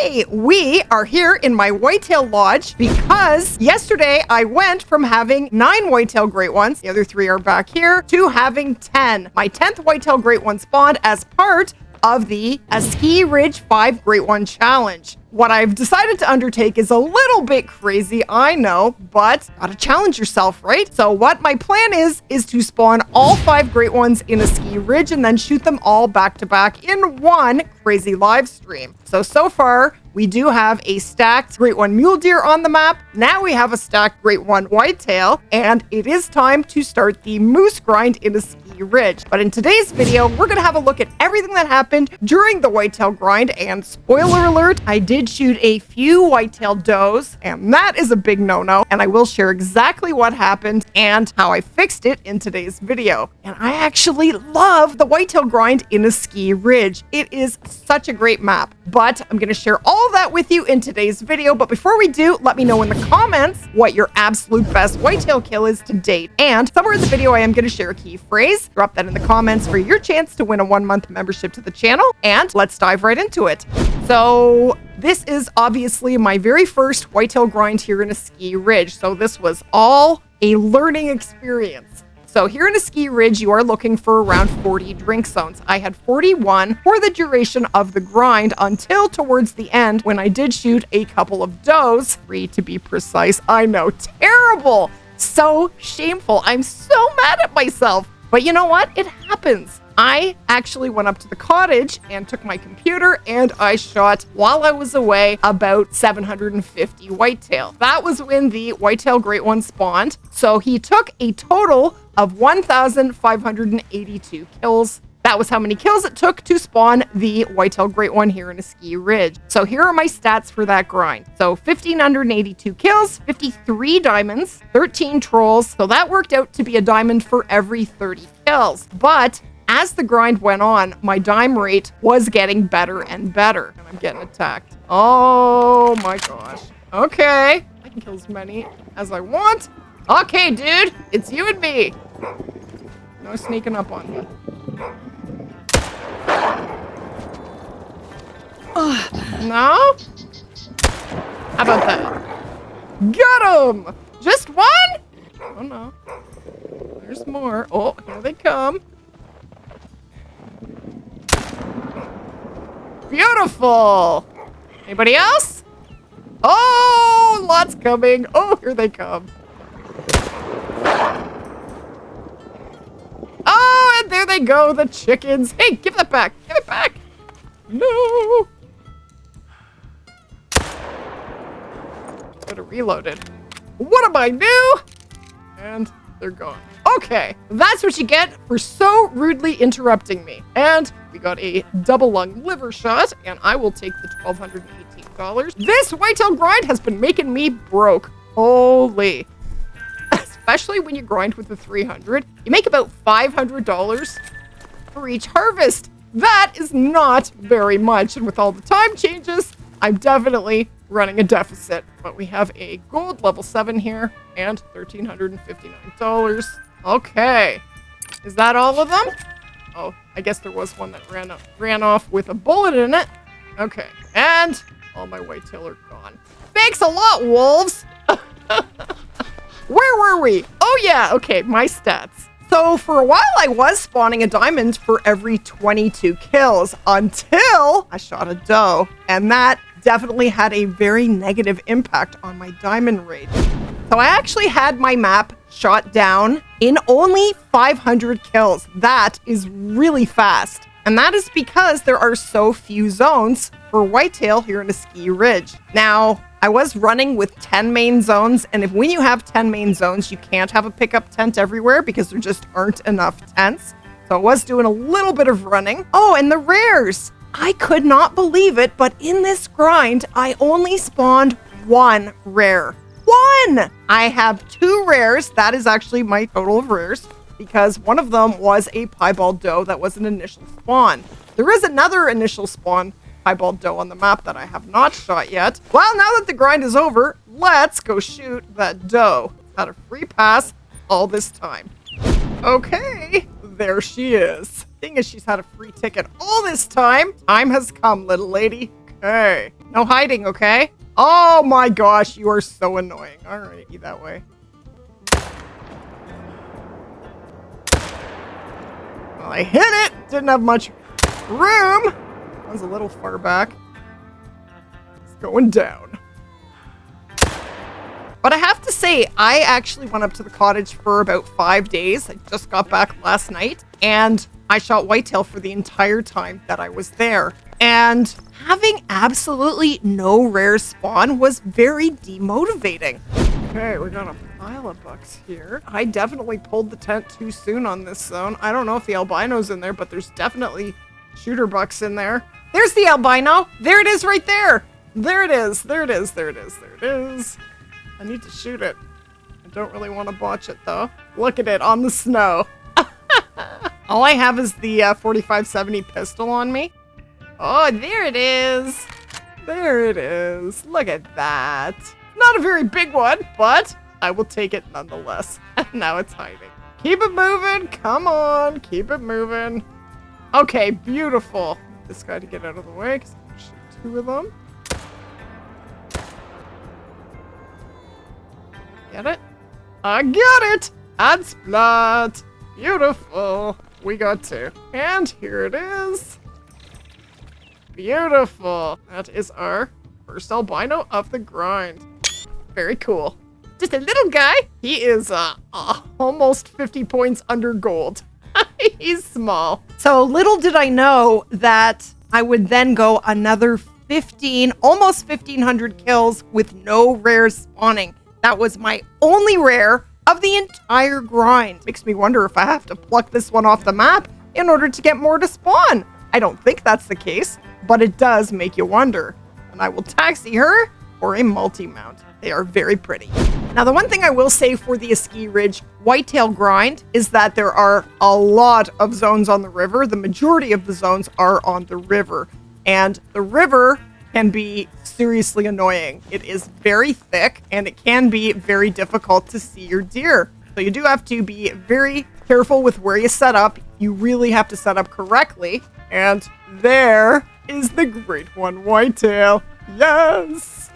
Hey, we are here in my whitetail lodge because yesterday I went from having 9 whitetail great ones, the other 3 are back here, to having 10. My 10th whitetail great one spawned as part of the Askiy Ridge 5 Great One Challenge. What I've decided to undertake is a little bit crazy, I know, but gotta challenge yourself, right? So what my plan is to spawn all 5 great ones in Askiy Ridge and then shoot them all back to back in one crazy live stream. So far, we do have a stacked Great One mule deer on the map. Now we have a stacked Great One whitetail, and it is time to start the moose grind in Askiy Ridge. But in today's video, we're gonna have a look at everything that happened during the whitetail grind, and spoiler alert, I did shoot a few whitetail does, and that is a big no-no, and I will share exactly what happened and how I fixed it in today's video. And I actually love the whitetail grind in Askiy Ridge. It is such a great map, but I'm gonna share all of that with you in today's video. But before we do, let me know in the comments what your absolute best whitetail kill is to date. And somewhere in the video, I am gonna share a key phrase. Drop that in the comments for your chance to win a 1-month membership to the channel, and let's dive right into it. So this is obviously my very first whitetail grind here in Askiy Ridge. So this was all a learning experience. So here in Askiy Ridge, you are looking for around 40 drink zones. I had 41 for the duration of the grind until towards the end when I did shoot a couple of does, 3 to be precise. I know, terrible, so shameful. I'm so mad at myself. But you know what? It happens. I actually went up to the cottage and took my computer and I shot, while I was away, about 750 whitetail. That was when the whitetail great one spawned. So he took a total of 1,582 kills. That was how many kills it took to spawn the whitetail great one here in Askiy Ridge. So here are my stats for that grind. So 1,582 kills, 53 diamonds, 13 trolls. So that worked out to be a diamond for every 30 kills. But as the grind went on, my dime rate was getting better and better. And I'm getting attacked. Oh my gosh. Okay, I can kill as many as I want. Okay, dude, it's you and me. No sneaking up on me. No? How about that? Got him! Just one? Oh no. There's more. Oh, here they come. Beautiful! Anybody else? Oh, lots coming. Oh, here they come. Oh, and there they go, the chickens. Hey, give that back. Give it back. No. Could have reloaded. What am I new? And they're gone. Okay, that's what you get for so rudely interrupting me. And we got a double lung liver shot, and I will take the $1,218. This whitetail grind has been making me broke. Holy. Especially when you grind with the 300. You make about $500 for each harvest. That is not very much. And with all the time changes, I'm definitely running a deficit. But we have a gold level 7 here and $1,359. Okay. Is that all of them? Oh, I guess there was one that ran off with a bullet in it. Okay. And all my whitetail are gone. Thanks a lot, wolves. Where were we? Oh yeah, okay, my stats. So for a while I was spawning a diamond for every 22 kills until I shot a doe, and that definitely had a very negative impact on my diamond rate. So I actually had my map shot down in only 500 kills. That is really fast. And that is because there are so few zones for whitetail here in Askiy Ridge. Now, I was running with 10 main zones, and when you have 10 main zones, you can't have a pickup tent everywhere because there just aren't enough tents. So I was doing a little bit of running. Oh, and the rares. I could not believe it, but in this grind, I only spawned 1 rare. 1! I have 2 rares. That is actually my total of rares, because one of them was a piebald doe that was an initial spawn. There is another initial spawn piebald doe on the map that I have not shot yet. Well, now that the grind is over, let's go shoot that doe. Had a free pass all this time. Okay, there she is. Thing is, she's had a free ticket all this time. Time has come, little lady. Okay. No hiding, okay? Oh my gosh, you are so annoying. All right, you that way. Well, I hit it. Didn't have much room. That was a little far back. It's going down. But I have to say, I actually went up to the cottage for about 5 days. I just got back last night, and I shot whitetail for the entire time that I was there. And having absolutely no rare spawn was very demotivating. Okay, we got a pile of bucks here. I definitely pulled the tent too soon on this zone. I don't know if the albino's in there, but there's definitely shooter bucks in there. There's the albino. There it is right there. There it is. There it is. There it is. There it is. I need to shoot it. I don't really want to botch it though. Look at it on the snow. All I have is the 4570 pistol on me. Oh, there it is. There it is. Look at that. Not a very big one, but I will take it nonetheless. Now it's hiding. Keep it moving. Come on. Keep it moving. Okay, beautiful. This guy to get out of the way because I'm going to shoot 2 of them. Get it? I got it. And splat. Beautiful. We got 2. And here it is. Beautiful. That is our first albino of the grind. Very cool. Just a little guy. He is almost 50 points under gold. He's small. So little did I know that I would then go another 15, almost 1,500 kills with no rare spawning. That was my only rare of the entire grind. Makes me wonder if I have to pluck this one off the map in order to get more to spawn. I don't think that's the case, but it does make you wonder. And I will taxi her for a multi-mount. They are very pretty. Now, the one thing I will say for the Askiy Ridge whitetail grind is that there are a lot of zones on the river. The majority of the zones are on the river, and the river can be seriously annoying. It is very thick and it can be very difficult to see your deer. So you do have to be very careful with where you set up. You really have to set up correctly. And there is the Great One whitetail. Yes!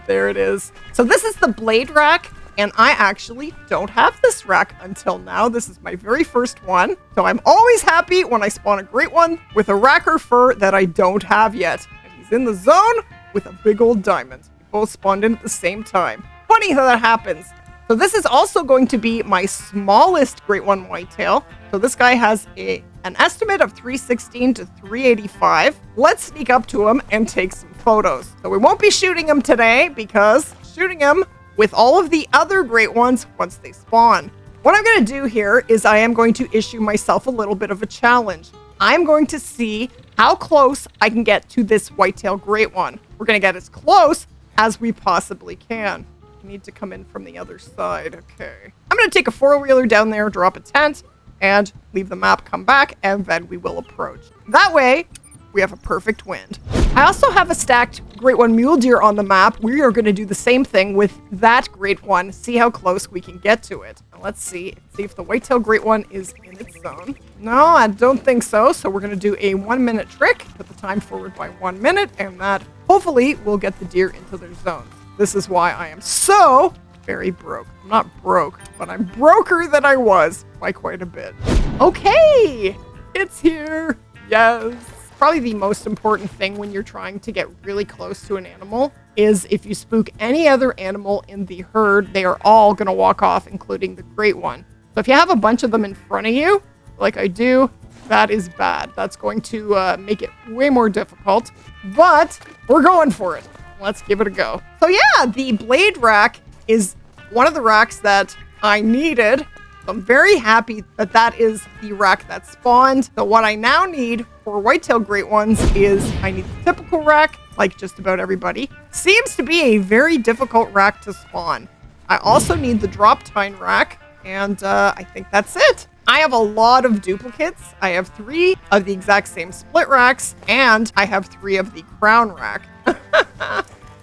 There it is. So this is the blade rack, and I actually don't have this rack until now. This is my very first one. So I'm always happy when I spawn a great one with a rack or fur that I don't have yet. And he's in the zone with a big old diamond. We both spawned in at the same time. Funny how that happens. So this is also going to be my smallest Great One whitetail. So this guy has an estimate of 316 to 385. Let's sneak up to him and take some photos. So we won't be shooting him today because shooting him with all of the other great ones once they spawn. What I'm going to do here is I am going to issue myself a little bit of a challenge. I'm going to see how close I can get to this whitetail great one. We're going to get as close as we possibly can. I need to come in from the other side. Okay. I'm going to take a 4-wheeler down there, drop a tent, and leave the map, come back, and then we will approach. That way, we have a perfect wind. I also have a stacked Great One mule deer on the map. We are going to do the same thing with that Great One, see how close we can get to it. Now let's see if the whitetail Great One is in its zone. No, I don't think so. So we're going to do a 1-minute trick, put the time forward by 1 minute, and that hopefully will get the deer into their zone. This is why I am so very broke. I'm not broke, but I'm broker than I was by quite a bit. Okay, it's here. Yes. Probably the most important thing when you're trying to get really close to an animal is if you spook any other animal in the herd, they are all going to walk off, including the great one. So if you have a bunch of them in front of you, like I do, that is bad. That's going to make it way more difficult, but we're going for it. Let's give it a go. So yeah, the blade rack is one of the racks that I needed. So I'm very happy that that is the rack that spawned. So what I now need for whitetail great ones is I need the typical rack, like just about everybody. Seems to be a very difficult rack to spawn. I also need the drop tine rack, and I think that's it. I have a lot of duplicates. I have 3 of the exact same split racks, and I have 3 of the crown rack.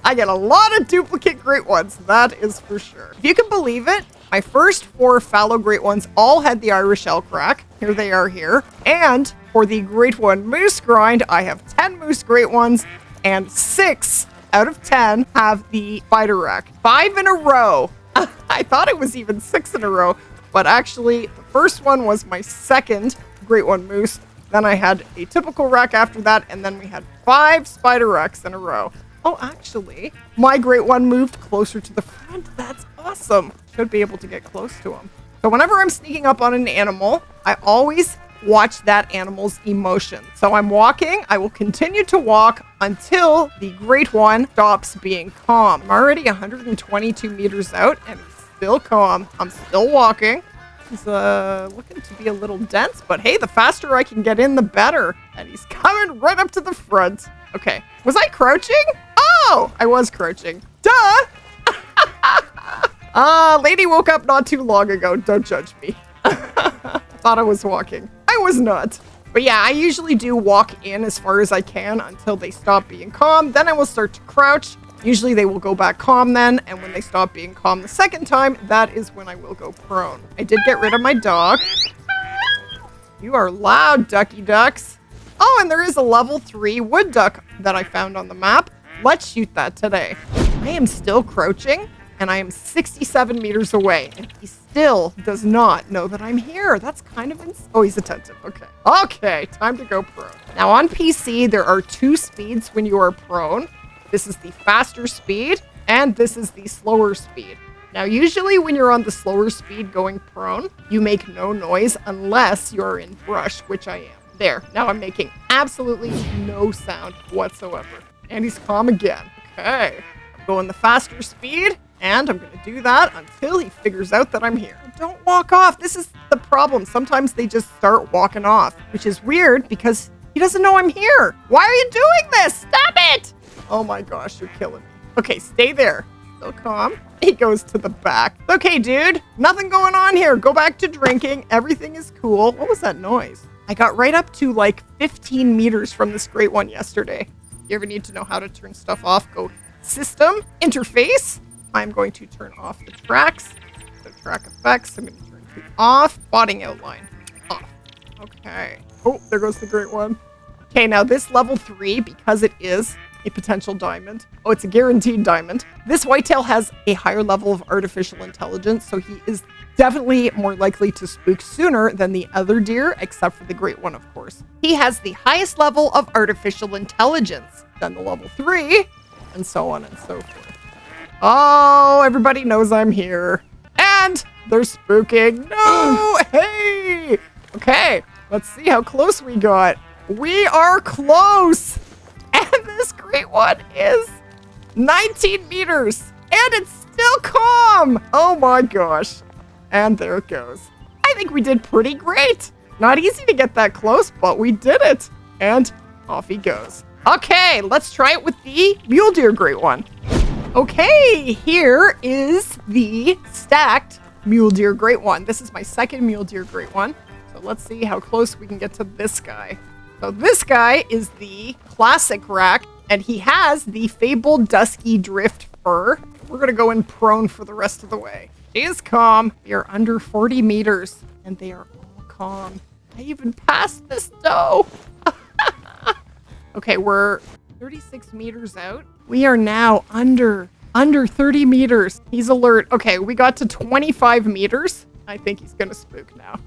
I get a lot of duplicate great ones, that is for sure. If you can believe it, My first 4 fallow great ones all had the Irish elk rack. Here they are here. And for the Great One moose grind, I have 10 moose great ones and 6 out of 10 have the spider rack. 5 in a row. I thought it was even 6 in a row, but actually the first one was my second Great One moose. Then I had a typical rack after that, and then we had 5 spider racks in a row. Oh, actually, my Great One moved closer to the front. That's awesome. Should be able to get close to him. So whenever I'm sneaking up on an animal, I always watch that animal's emotion. So I'm walking. I will continue to walk until the Great One stops being calm. I'm already 122 meters out, and he's still calm. I'm still walking. He's looking to be a little dense, but hey, the faster I can get in, the better. And he's coming right up to the front. Okay. Was I crouching? Oh, I was crouching. Duh! Lady woke up not too long ago. Don't judge me. Thought I was walking. I was not. But yeah, I usually do walk in as far as I can until they stop being calm. Then I will start to crouch. Usually they will go back calm then, and when they stop being calm the second time, that is when I will go prone. I did get rid of my dog. You are loud, ducky ducks. Oh, and there is a level 3 wood duck that I found on the map. Let's shoot that today. I am still crouching, and I am 67 meters away, and he still does not know that I'm here. That's kind of oh, he's attentive. Okay. Okay, time to go prone. Now on PC, there are 2 speeds when you are prone. This is the faster speed, and this is the slower speed. Now, usually when you're on the slower speed going prone, you make no noise unless you're in brush, which I am. There, now I'm making absolutely no sound whatsoever. And he's calm again. Okay, I'm going the faster speed, and I'm gonna do that until he figures out that I'm here. Don't walk off. This is the problem. Sometimes they just start walking off, which is weird because he doesn't know I'm here. Why are you doing this? Stop it! Oh my gosh, you're killing me. Okay, stay there. Still calm. He goes to the back. Okay, dude, nothing going on here. Go back to drinking. Everything is cool. What was that noise? I got right up to like 15 meters from this Great One yesterday. You ever need to know how to turn stuff off? Go System, Interface. I'm going to turn off the tracks. So track effects, I'm going to turn to off. Spotting outline, off. Okay. Oh, there goes the Great One. Okay, now this level 3, because it is a potential diamond. Oh, it's a guaranteed diamond. This whitetail has a higher level of artificial intelligence, so he is definitely more likely to spook sooner than the other deer, except for the Great One, of course. He has the highest level of artificial intelligence, then the level 3, and so on and so forth. Oh, everybody knows I'm here. And they're spooking. No, hey! Okay, let's see how close we got. We are close! And this Great One is 19 meters. And it's still calm. Oh my gosh. And there it goes. I think we did pretty great. Not easy to get that close, but we did it. And off he goes. Okay, let's try it with the mule deer Great One. Okay, here is the stacked mule deer Great One. This is my second mule deer Great One. So let's see how close we can get to this guy. So this guy is the classic rack, and he has the fabled dusky drift fur. We're going to go in prone for the rest of the way. She is calm. We are under 40 meters, and they are all calm. I even passed this doe. Okay, we're 36 meters out. We are now under 30 meters. He's alert. Okay, we got to 25 meters. I think he's going to spook now.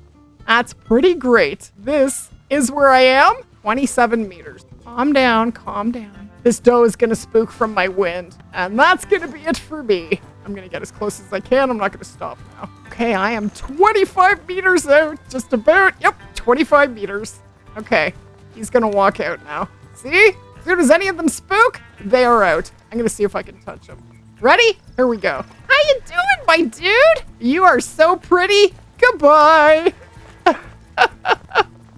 That's pretty great. This is where I am. 27 meters. Calm down, calm down. This doe is going to spook from my wind, and that's going to be it for me. I'm going to get as close as I can. I'm not going to stop now. Okay, I am 25 meters out. Just about. Yep, 25 meters. Okay, he's going to walk out now. See? As soon as any of them spook, they are out. I'm going to see if I can touch them. Ready? Here we go. How you doing, my dude? You are so pretty. Goodbye.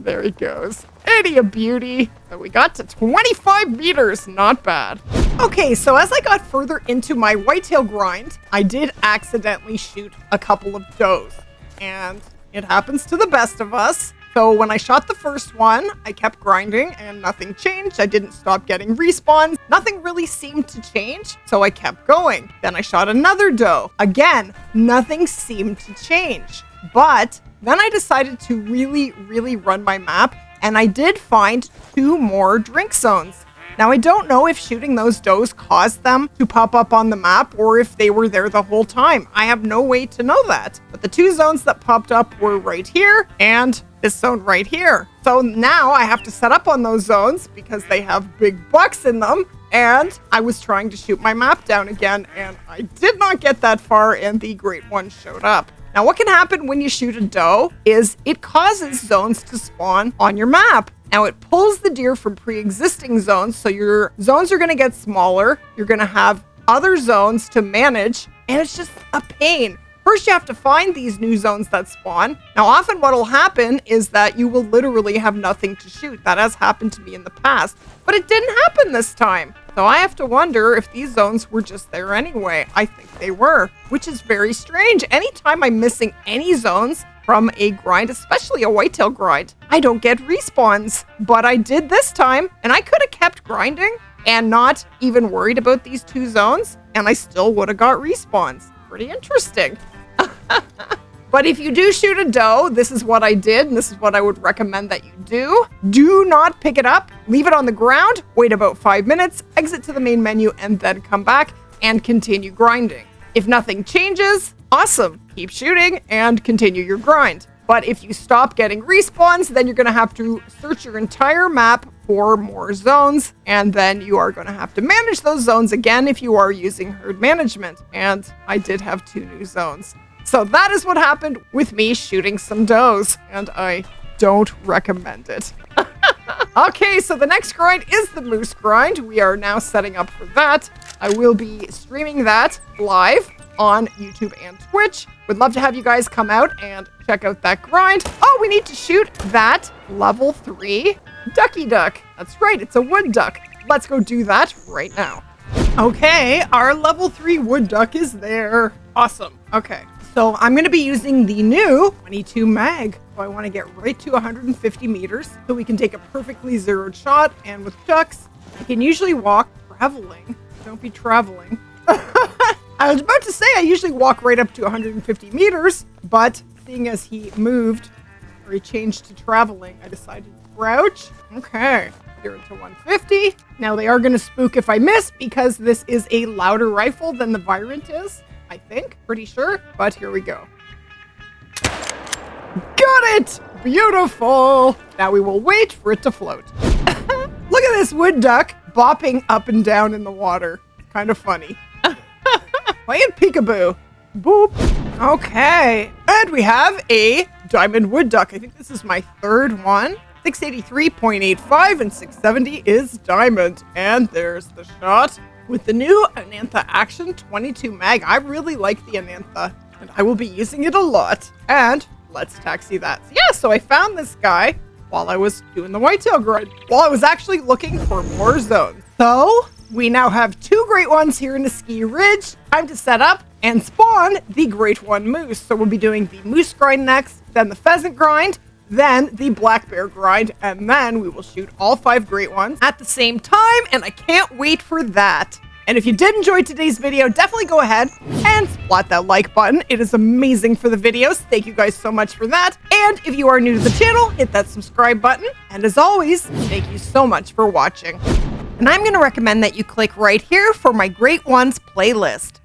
There he goes. Ain't a beauty. So we got to 25 meters. Not bad. Okay, so as I got further into my whitetail grind, I did accidentally shoot a couple of does. And it happens to the best of us. So when I shot the first one, I kept grinding and nothing changed. I didn't stop getting respawns. Nothing really seemed to change, so I kept going. Then I shot another doe. Again, nothing seemed to change. But then I decided to really run my map, and I did find 2 more drink zones. Now, I don't know if shooting those does caused them to pop up on the map or if they were there the whole time. I have no way to know that. But the 2 zones that popped up were right here and this zone right here. So now I have to set up on those zones because they have big bucks in them. And I was trying to shoot my map down again, and I did not get that far, and the Great One showed up. Now, what can happen when you shoot a doe is it causes zones to spawn on your map. Now, it pulls the deer from pre-existing zones, so your zones are going to get smaller. You're going to have other zones to manage, and it's just a pain. First, you have to find these new zones that spawn. Now, often what will happen is that you will literally have nothing to shoot. That has happened to me in the past, but it didn't happen this time. So I have to wonder if these zones were just there anyway. I think they were, which is very strange. Anytime I'm missing any zones from a grind, especially a whitetail grind, I don't get respawns. But I did this time, and I could have kept grinding and not even worried about these 2 zones, and I still would have got respawns. Pretty interesting. But if you do shoot a doe, this is what I did, and this is what I would recommend that you do. Do not pick it up. Leave it on the ground, wait about 5 minutes, exit to the main menu, and then come back and continue grinding. If nothing changes, awesome. Keep shooting and continue your grind. But if you stop getting respawns, then you're going to have to search your entire map for more zones, and then you are going to have to manage those zones again if you are using herd management. And I did have 2 new zones. So that is what happened with me shooting some does, and I don't recommend it. Okay, so the next grind is the moose grind. We are now setting up for that. I will be streaming that live on YouTube and Twitch. Would love to have you guys come out and check out that grind. Oh, we need to shoot that level 3 ducky duck. That's right, it's a wood duck. Let's go do that right now. Okay, our level 3 wood duck is there. Awesome. Okay, so I'm going to be using the new 22 mag. So I want to get right to 150 meters so we can take a perfectly zeroed shot. And with ducks, I can usually walk traveling. Don't be traveling. I was about to say I usually walk right up to 150 meters, but seeing as he moved or he changed to traveling, I decided to crouch. Okay, zero to 150. Now they are going to spook if I miss because this is a louder rifle than the Virant is, I think, pretty sure, but here we go. Got it! Beautiful! Now we will wait for it to float. Look at this wood duck bopping up and down in the water. Kind of funny. Playing peekaboo. Boop. Okay. And we have a diamond wood duck. I think this is my 3rd one. 683.85 and 670 is diamond. And there's the shot with the new Anantha Action 22 mag. I really like the Anantha, and I will be using it a lot. And let's taxi that. So I found this guy while I was doing the whitetail grind, while I was actually looking for more zones. So we now have 2 great ones here in Askiy Ridge. Time to set up and spawn the Great One moose. So we'll be doing the moose grind next, then the pheasant grind, then the black bear grind, and then we will shoot all 5 great ones at the same time, and I can't wait for that. And if you did enjoy today's video, definitely go ahead and splat that like button. It is amazing for the videos. Thank you guys so much for that. And if you are new to the channel, hit that subscribe button. And as always, thank you so much for watching. And I'm going to recommend that you click right here for my Great Ones playlist.